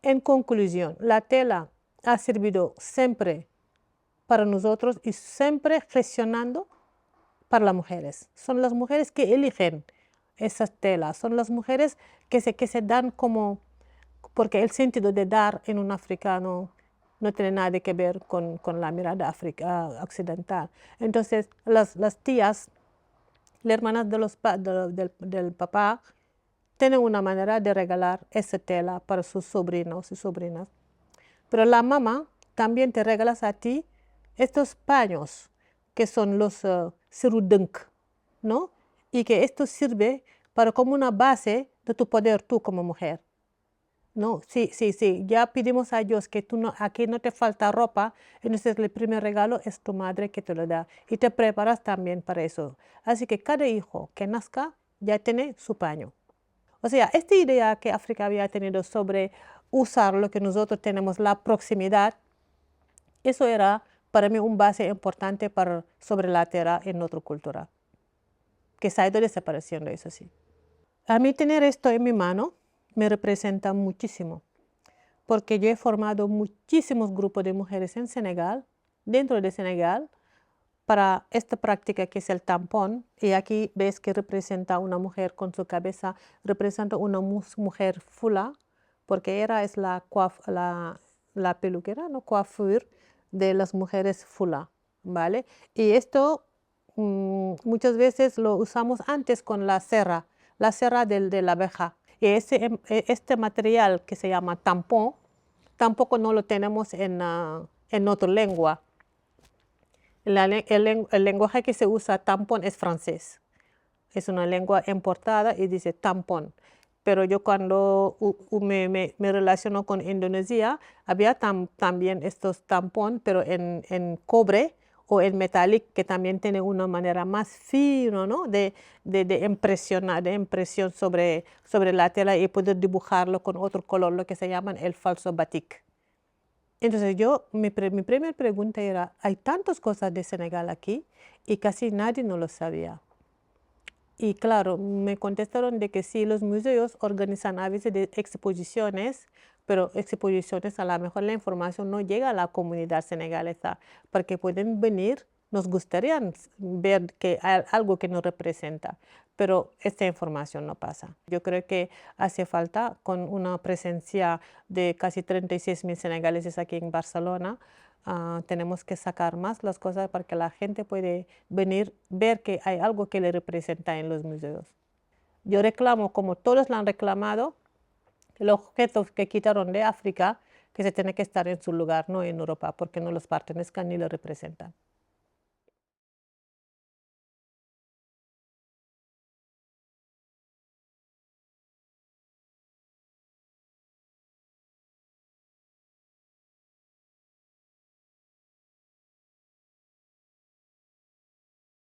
En conclusión, la tela ha servido siempre para nosotros y siempre gestionando para las mujeres. Son las mujeres que eligen esas telas, son las mujeres que se dan como, porque el sentido de dar en un africano no tiene nada que ver con la mirada occidental. Entonces, las tías, las hermanas del papá, tienen una manera de regalar esa tela para sus sobrinos y sobrinas. Pero la mamá también te regalas a ti estos paños, que son los sirudunk, ¿no? Y que esto sirve para como una base de tu poder tú como mujer. No, sí, ya pedimos a Dios que aquí no te falta ropa, entonces el primer regalo es tu madre que te lo da y te preparas también para eso. Así que cada hijo que nazca ya tiene su paño. O sea, esta idea que África había tenido sobre usar lo que nosotros tenemos, la proximidad, eso era para mí un base importante sobre la tierra en nuestra cultura, que se ha ido desapareciendo, eso sí. A mí tener esto en mi mano me representa muchísimo, porque yo he formado muchísimos grupos de mujeres en Senegal, dentro de Senegal, para esta práctica que es el tampón. Y aquí ves que representa una mujer con su cabeza, representa una mujer fula, porque es la peluquera, ¿no? Coiffure de las mujeres fula, ¿vale? Y esto muchas veces lo usamos antes con la cera de la abeja. Y este material que se llama tampón, tampoco no lo tenemos en otra lengua. El lenguaje que se usa tampón es francés. Es una lengua importada y dice tampón. Pero yo cuando me relaciono con Indonesia, había también estos tampón, pero en cobre o en metálico, que también tiene una manera más fina, ¿no? de impresión sobre la tela y poder dibujarlo con otro color, lo que se llama el falso batik. Entonces mi primera pregunta era, hay tantas cosas de Senegal aquí y casi nadie no lo sabía. Y claro, me contestaron de que sí, los museos organizan a veces exposiciones, pero exposiciones a lo mejor la información no llega a la comunidad senegalesa, porque pueden venir, nos gustaría ver que hay algo que nos representa, pero esta información no pasa. Yo creo que hace falta, con una presencia de casi 36.000 senegaleses aquí en Barcelona, tenemos que sacar más las cosas para que la gente puede venir, ver que hay algo que le representa en los museos. Yo reclamo, como todos lo han reclamado, los objetos que quitaron de África, que se tiene que estar en su lugar, no en Europa, porque no los pertenezcan ni lo representan.